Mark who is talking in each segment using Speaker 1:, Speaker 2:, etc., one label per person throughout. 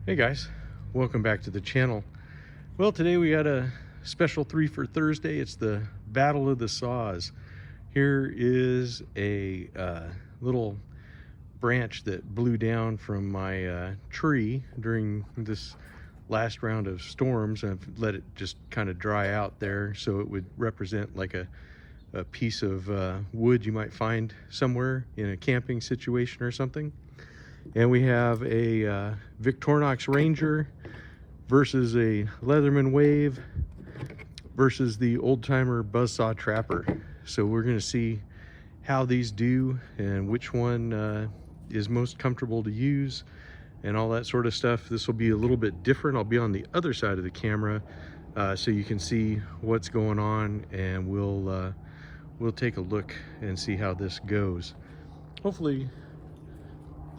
Speaker 1: Hey guys, welcome back to the channel. Well, today we got a special 3 for Thursday. It's the Battle of the Saws. Here is a little branch that blew down from my tree during this last round of storms. I've let it just kind of dry out there so it would represent like a piece of wood you might find somewhere in a camping situation or something. And we have a Victorinox Ranger versus a Leatherman Wave versus the old-timer buzzsaw trapper. So we're going to see how these do and which one is most comfortable to use and all that sort of stuff. This will be a little bit different. I'll be on the other side of the camera so you can see what's going on, and we'll take a look and see how this goes. Hopefully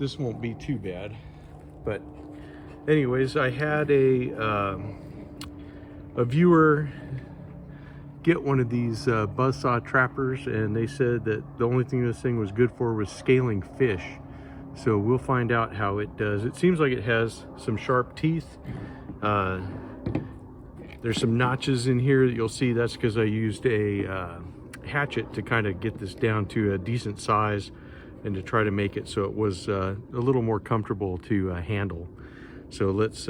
Speaker 1: this won't be too bad. But anyways, I had a viewer get one of these buzzsaw trappers, and they said that the only thing this thing was good for was scaling fish. So we'll find out how it does. It seems like it has some sharp teeth. There's some notches in here that you'll see. That's because I used a hatchet to kind of get this down to a decent size and to try to make it so it was a little more comfortable to handle. So let's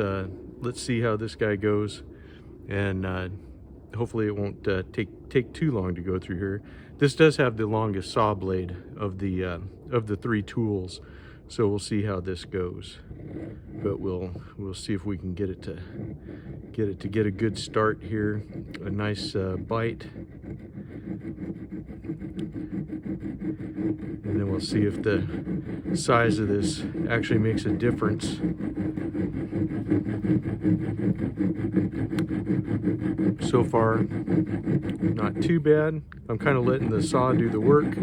Speaker 1: see how this guy goes, and hopefully it won't take too long to go through here. This does have the longest saw blade of the 3 tools, so we'll see how this goes. But we'll see if we can get it to get a good start here. A nice bite. And then we'll see if the size of this actually makes a difference. So far, not too bad. I'm kind of letting the saw do the work,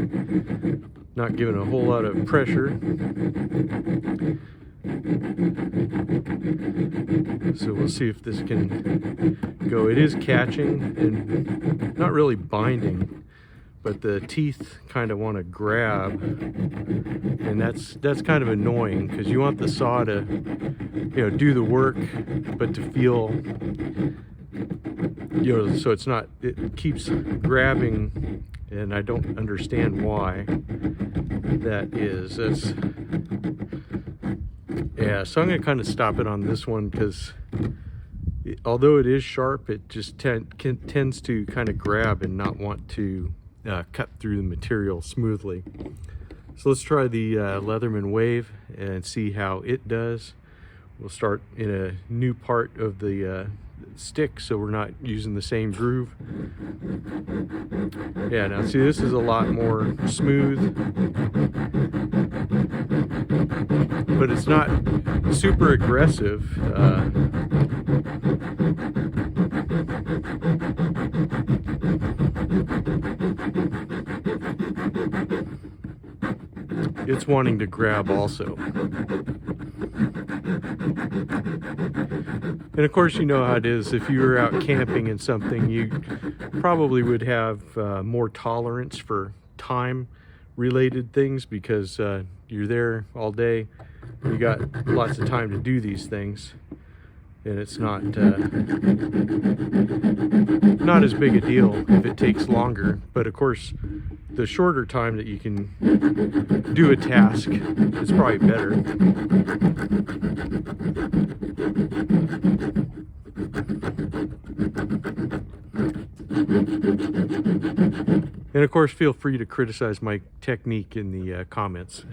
Speaker 1: not giving a whole lot of pressure. So we'll see if this can go. It is catching and not really binding, but the teeth kind of want to grab, and that's kind of annoying because you want the saw to, do the work, but to feel, so it's not, it keeps grabbing, and I don't understand why that is. Yeah, so I'm going to kind of stop it on this one because although it is sharp, it just tends to kind of grab and not want to cut through the material smoothly. So let's try the Leatherman Wave and see how it does. We'll start in a new part of the stick so we're not using the same groove. Yeah, now see, this is a lot more smooth, but it's not super aggressive. It's wanting to grab also. And of course, you know how it is. If you were out camping and something, you probably would have more tolerance for time related things because you're there all day. You got lots of time to do these things, and it's not as big a deal if it takes longer. But of course, the shorter time that you can do a task is probably better. And of course, feel free to criticize my technique in the comments.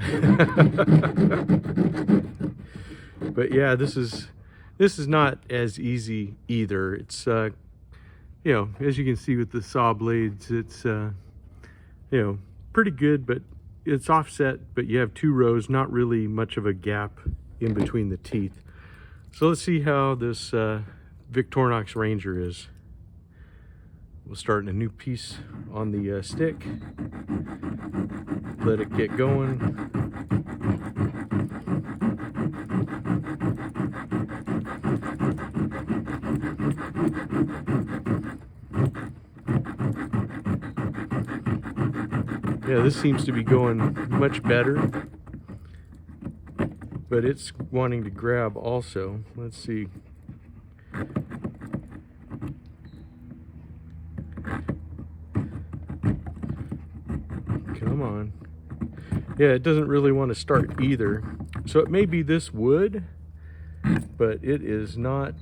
Speaker 1: But yeah, this is not as easy either. It's as you can see with the saw blades, it's pretty good, but it's offset, but you have 2 rows, not really much of a gap in between the teeth. So let's see how this Victorinox Ranger is. We'll start in a new piece on the stick. Let it get going. Yeah, this seems to be going much better. but it's wanting to grab also. Let's see. Come on. Yeah, it doesn't really want to start either. So it may be this wood, but it is not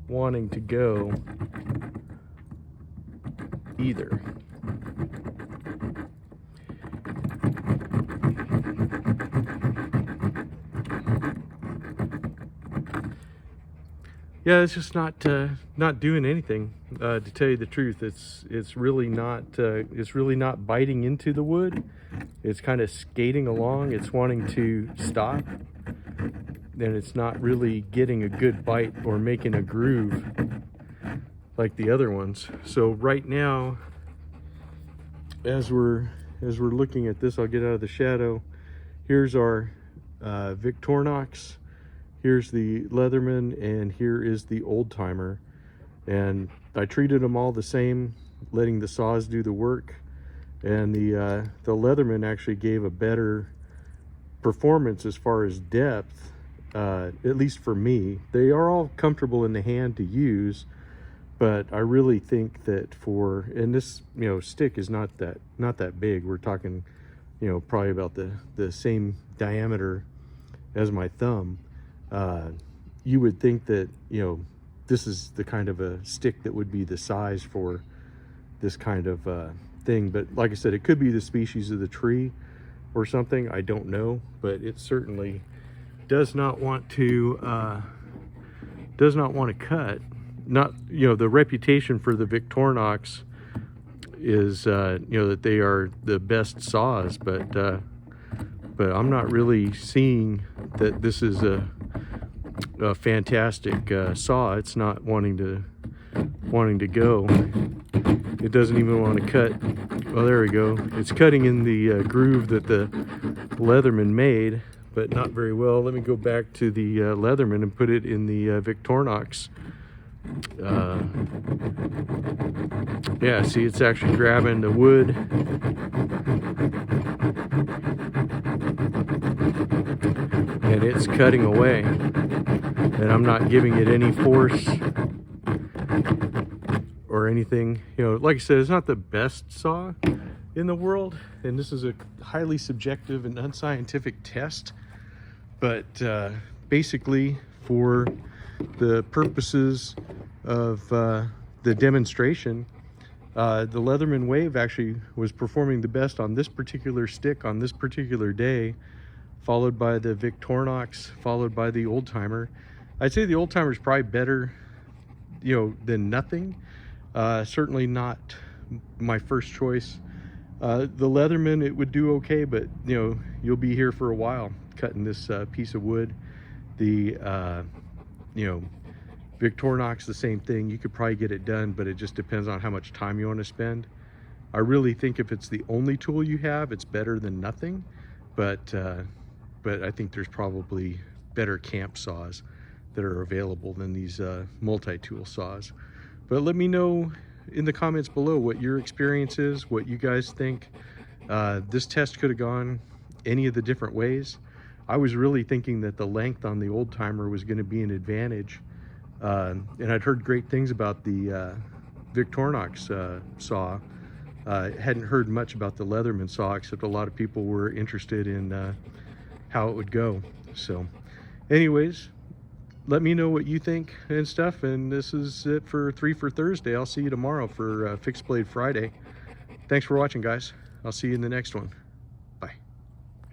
Speaker 1: wanting to go either. Yeah, it's just not doing anything. To tell you the truth, it's really not biting into the wood. It's kind of skating along. It's wanting to stop, and it's not really getting a good bite or making a groove like the other ones. So right now, as we're looking at this, I'll get out of the shadow. Here's our Victorinox. Here's the Leatherman, and here is the Old Timer. And I treated them all the same, letting the saws do the work. And the Leatherman actually gave a better performance as far as depth, at least for me. They are all comfortable in the hand to use, but I really think that and this, stick is not that big. We're talking, probably about the same diameter as my thumb. You would think that, this is the kind of a stick that would be the size for this kind of thing. But like I said, it could be the species of the tree or something. I don't know, but it certainly does not want to cut. Not, the reputation for the Victorinox is, that they are the best saws, but I'm not really seeing that this is a fantastic saw. It's not wanting to go. It doesn't even want to cut. Well, there we go. It's cutting in the groove that the Leatherman made, but not very well. Let me go back to the Leatherman and put it in the Victorinox. Yeah, see, it's actually grabbing the wood. And it's cutting away. And I'm not giving it any force or anything. Like I said, it's not the best saw in the world. And this is a highly subjective and unscientific test. But basically, for the purposes of the demonstration, the Leatherman Wave actually was performing the best on this particular stick on this particular day, followed by the Victorinox, followed by the Old Timer. I'd say the Old Timer is probably better, than nothing. Certainly not my first choice. The Leatherman, it would do okay, but you'll be here for a while cutting this piece of wood. The Victorinox, the same thing. You could probably get it done, but it just depends on how much time you want to spend. I really think if it's the only tool you have, it's better than nothing. But I think there's probably better camp saws that are available than these multi-tool saws. But let me know in the comments below what your experience is, what you guys think. This test could have gone any of the different ways. I was really thinking that the length on the Old Timer was going to be an advantage. And I'd heard great things about the Victorinox saw. Hadn't heard much about the Leatherman saw, except a lot of people were interested in how it would go. So anyways, let me know what you think and stuff. And this is it for 3 for Thursday. I'll see you tomorrow for Fixed Blade Friday. Thanks for watching, guys. I'll see you in the next one.